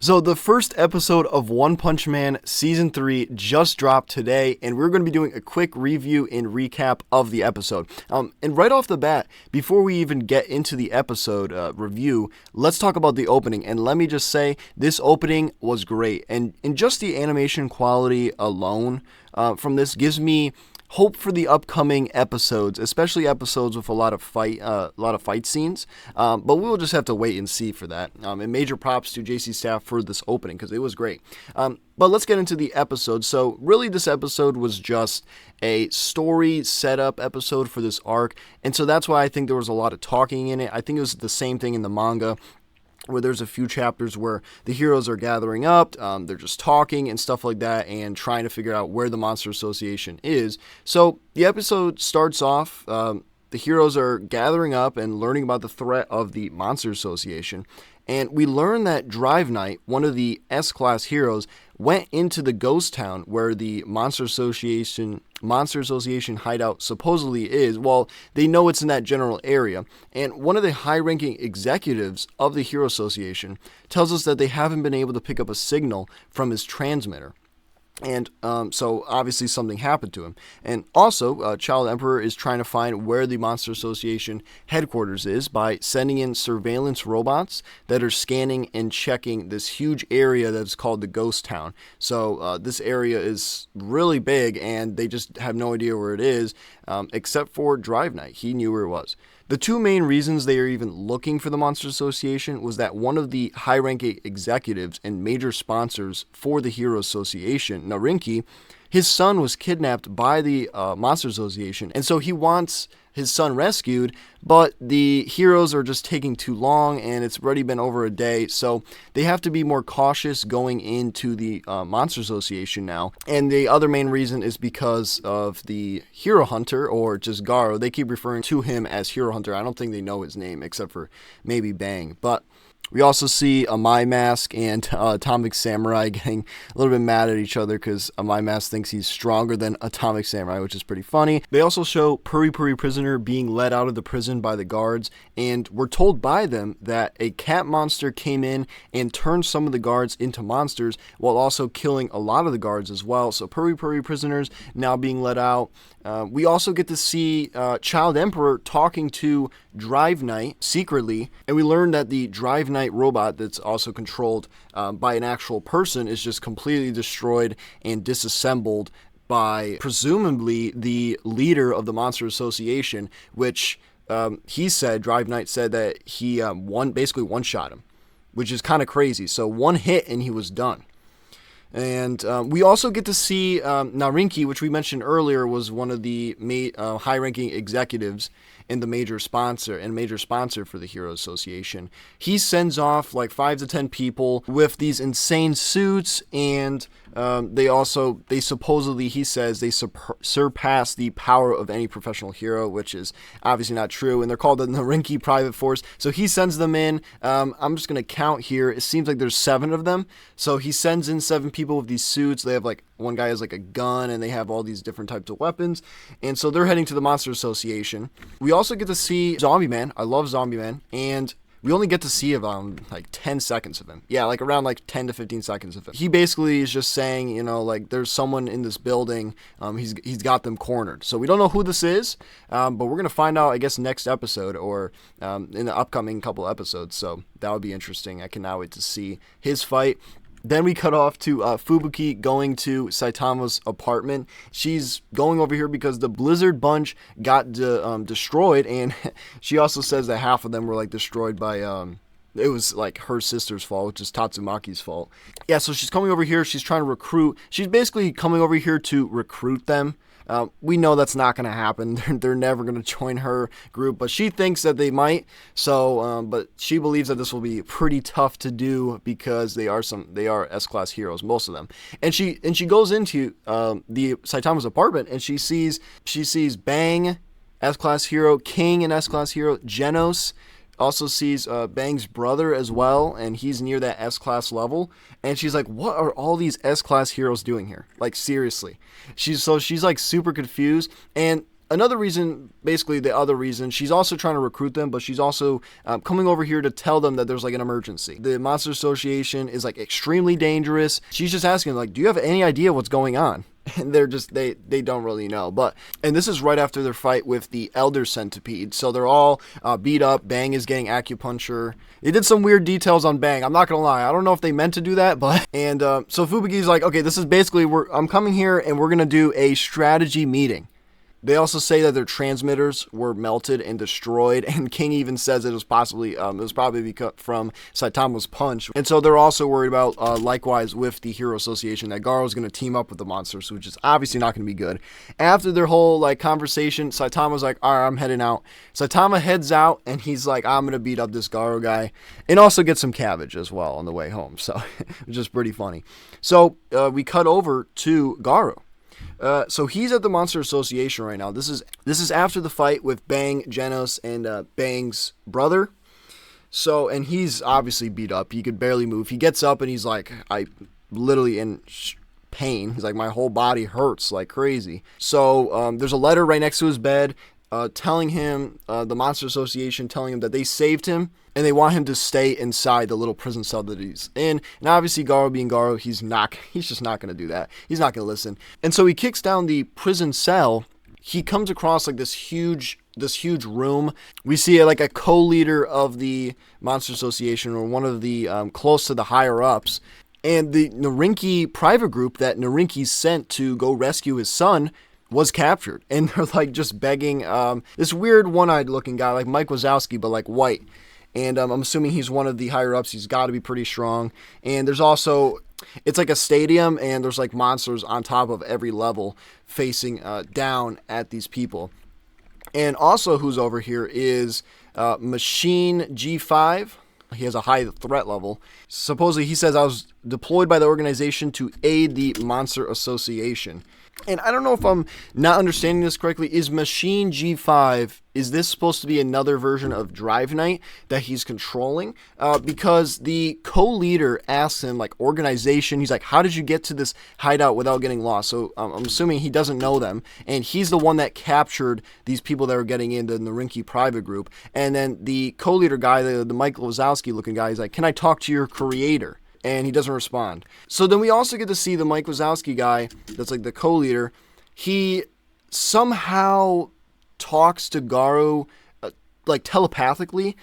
So the first episode of One Punch Man Season 3 just dropped today, and we're going to be doing a quick review and recap of the episode. And right off the bat, before we even get into the episode review, let's talk about the opening. And let me just say, this opening was great. And just the animation quality alone from this gives me hope for the upcoming episodes, especially episodes with a lot of fight scenes. But we will just have to wait and see for that. And major props to JC Staff for this opening because it was great. But let's get into the episode. So really, this episode was just a story setup episode for this arc, and so that's why I think there was a lot of talking in it. I think it was the same thing in the manga, where there's a few chapters where the heroes are gathering up, they're just talking and stuff like that, and trying to figure out where the Monster Association is. So the episode starts off, the heroes are gathering up and learning about the threat of the Monster Association, and we learn that Drive Knight, one of the S-Class heroes, went into the ghost town where the Monster Association hideout supposedly is. Well, they know it's in that general area. And one of the high-ranking executives of the Hero Association tells us that they haven't been able to pick up a signal from his transmitter. And so obviously something happened to him. And also, Child Emperor is trying to find where the Monster Association headquarters is by sending in surveillance robots that are scanning and checking this huge area that's called the Ghost Town. So this area is really big, and they just have no idea where it is, except for Drive Knight. He knew where it was. The two main reasons they are even looking for the Monster Association was that one of the high-ranking executives and major sponsors for the Hero Association, Narinki, his son was kidnapped by the Monster Association, and so he wants his son rescued, but the heroes are just taking too long, and it's already been over a day, so they have to be more cautious going into the Monster Association now. And the other main reason is because of the Hero Hunter, or just Garo. They keep referring to him as Hero Hunter. I don't think they know his name, except for maybe Bang, but we also see Amai Mask and Atomic Samurai getting a little bit mad at each other because Amai Mask thinks he's stronger than Atomic Samurai, which is pretty funny. They also show Puri Puri Prisoner being led out of the prison by the guards, and we're told by them that a cat monster came in and turned some of the guards into monsters while also killing a lot of the guards as well. So Puri Puri Prisoners now being let out. We also get to see Child Emperor talking to Drive Knight secretly, and we learn that the Drive Knight robot that's also controlled by an actual person is just completely destroyed and disassembled by presumably the leader of the Monster Association, which Drive Knight said that he basically one-shot him, which is kind of crazy. So one hit and he was done. And we also get to see Narinki, which we mentioned earlier was one of the high-ranking executives and the major sponsor for the Hero Association. He sends off like 5 to 10 people with these insane suits, and they supposedly, he says, they surpass the power of any professional hero, which is obviously not true, and they're called the Narinki Private Force. So he sends them in. I'm just going to count here. It seems like there's 7 of them. So he sends in 7 people with these suits. They have like, one guy has like a gun, and they have all these different types of weapons. And so they're heading to the Monster Association. We also get to see Zombie Man. I love Zombie Man. And we only get to see about like 10 seconds of him. Yeah, like around like 10 to 15 seconds of him. He basically is just saying, like there's someone in this building. He's got them cornered. So we don't know who this is, but we're going to find out, I guess, next episode or in the upcoming couple episodes. So that would be interesting. I cannot wait to see his fight. Then we cut off to Fubuki going to Saitama's apartment. She's going over here because the Blizzard Bunch got destroyed, and she also says that half of them were like destroyed by it was like her sister's fault, which is Tatsumaki's fault. Yeah, so she's coming over here. She's trying to recruit. She's basically coming over here to recruit them. We know that's not going to happen. They're never going to join her group, but she thinks that they might. So, but she believes that this will be pretty tough to do because they are S-Class heroes, most of them. And she goes into the Saitama's apartment, and she sees Bang, S-Class hero, King, and S-Class hero, Genos. Also sees Bang's brother as well, and he's near that S-Class level. And she's like, what are all these S-Class heroes doing here? Like, seriously. She's like super confused. And another reason, basically the other reason, she's also trying to recruit them, but she's also coming over here to tell them that there's like an emergency. The Monster Association is like extremely dangerous. She's just asking like, do you have any idea what's going on? And they're just, they don't really know. And this is right after their fight with the Elder Centipede. So they're all beat up. Bang is getting acupuncture. They did some weird details on Bang. I'm not going to lie. I don't know if they meant to do that, but, and so Fubuki's like, okay, this is basically, I'm coming here and we're going to do a strategy meeting. They also say that their transmitters were melted and destroyed, and King even says it was probably from Saitama's punch. And so they're also worried about, likewise with the Hero Association, that Garo's going to team up with the monsters, which is obviously not going to be good. After their whole like conversation, Saitama's like, all right, I'm heading out. Saitama heads out, and he's like, I'm going to beat up this Garo guy, and also get some cabbage as well on the way home, so which is pretty funny. So we cut over to Garo. So he's at the Monster Association right now. This is after the fight with Bang, Genos, and Bang's brother. So, and he's obviously beat up. He could barely move. He gets up and he's like, I literally in pain. He's like, my whole body hurts like crazy. So there's a letter right next to his bed telling him, the Monster Association telling him that they saved him. And they want him to stay inside the little prison cell that he's in. And obviously, Garo being Garo, he's just not going to do that. He's not going to listen. And so he kicks down the prison cell. He comes across like this huge room. We see like a co-leader of the Monster Association, or one of the close to the higher ups. And the Narinki private group that Narinki sent to go rescue his son was captured. And they're like just begging this weird one-eyed looking guy, like Mike Wazowski, but like white. And I'm assuming he's one of the higher-ups. He's got to be pretty strong. And there's also, it's like a stadium, and there's like monsters on top of every level facing down at these people. And also who's over here is Machine G5. He has a high threat level. Supposedly, he says, I was deployed by the organization to aid the Monster Association. And I don't know if I'm not understanding this correctly. Is Machine G5, is this supposed to be another version of Drive Knight that he's controlling? Because the co-leader asks him, like, organization. He's like, how did you get to this hideout without getting lost? So I'm assuming he doesn't know them. And he's the one that captured these people that were getting into the Narinki private group. And then the co-leader guy, the Mike Wazowski looking guy, he's like, can I talk to your creator? And he doesn't respond. So then we also get to see the Mike Wazowski guy that's like the co-leader. He somehow talks to Garo like telepathically,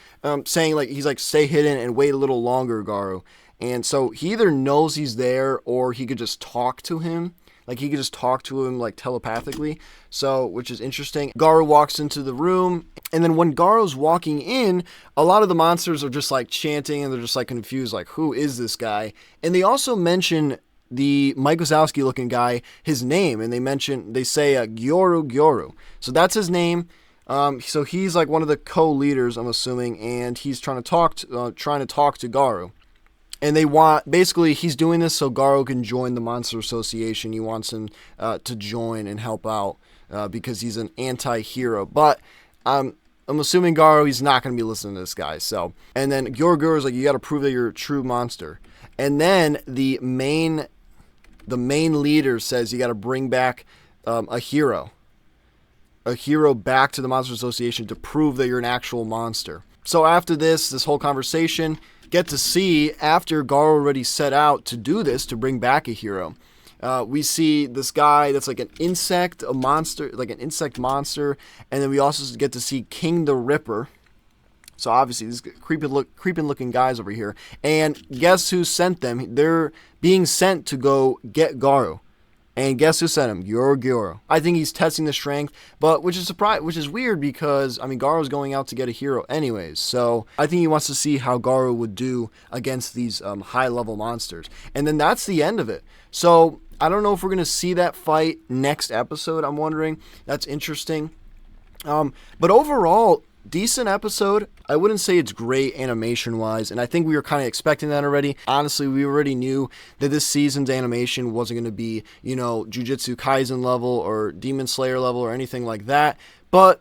saying like, he's like, stay hidden and wait a little longer, Garo. And so he either knows he's there, or he could just talk to him. Like, he could just talk to him, like, telepathically. So, which is interesting. Garo walks into the room. And then when Garo's walking in, a lot of the monsters are just, like, chanting. And they're just, like, confused. Like, who is this guy? And they also mention the Mike Wazowski-looking guy, his name. And they say, Gyoru. So, that's his name. So, he's, like, one of the co-leaders, I'm assuming. And he's trying to talk to Garo. And they want, basically, he's doing this so Garo can join the Monster Association. He wants him to join and help out because he's an anti-hero. But I'm assuming Garo, he's not going to be listening to this guy. So, and then Gyoru's like, you got to prove that you're a true monster. And then the main leader says you got to bring back a hero back to the Monster Association to prove that you're an actual monster. So after this whole conversation, get to see, after Garo already set out to do this, to bring back a hero, we see this guy that's like an insect monster, and then we also get to see King the Ripper. So obviously these creeping looking guys over here, and guess who sent them? They're being sent to go get Garo. And guess who sent him? Gyoru. I think he's testing the strength, but which is weird because, I mean, Garo's going out to get a hero anyways. So I think he wants to see how Garo would do against these high-level monsters. And then that's the end of it. So I don't know if we're going to see that fight next episode, I'm wondering. That's interesting. But overall, decent episode. I wouldn't say it's great animation-wise, and I think we were kind of expecting that already. Honestly, we already knew that this season's animation wasn't going to be, Jujutsu Kaisen level or Demon Slayer level or anything like that, but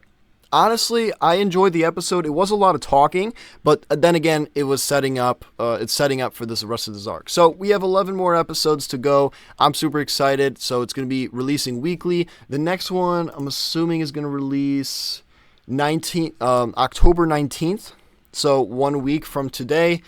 honestly, I enjoyed the episode. It was a lot of talking, but then again, it was setting up. It's setting up for this rest of this arc. So we have 11 more episodes to go. I'm super excited. So it's going to be releasing weekly. The next one, I'm assuming, is going to release October 19th. So 1 week from today,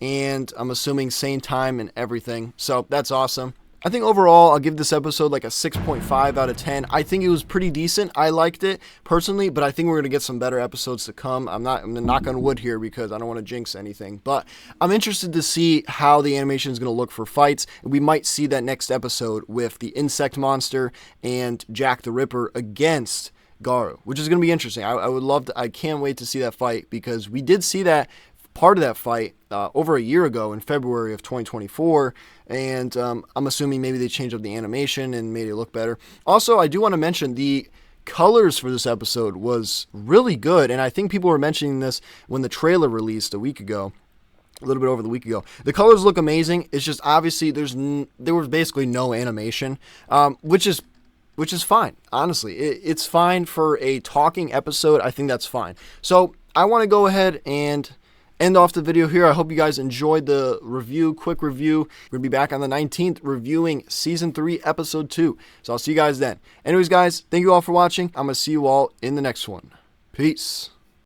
and I'm assuming same time and everything. So that's awesome. I think overall, I'll give this episode like a 6.5 out of 10. I think it was pretty decent. I liked it personally, but I think we're going to get some better episodes to come. I'm going to knock on wood here because I don't want to jinx anything, but I'm interested to see how the animation is going to look for fights. We might see that next episode with the insect monster and Jack the Ripper against Garou, which is going to be interesting. I would love to, I can't wait to see that fight because we did see that part of that fight over a year ago in February of 2024, and I'm assuming maybe they changed up the animation and made it look better. Also, I do want to mention the colors for this episode was really good, and I think people were mentioning this when the trailer released a week ago. A little bit over the week ago. The colors look amazing. It's just obviously there was basically no animation, which is fine. Honestly, it's fine for a talking episode. I think that's fine. So I want to go ahead and end off the video here. I hope you guys enjoyed the review, quick review. We're going to be back on the 19th reviewing Season 3, Episode 2. So I'll see you guys then. Anyways, guys, thank you all for watching. I'm going to see you all in the next one. Peace.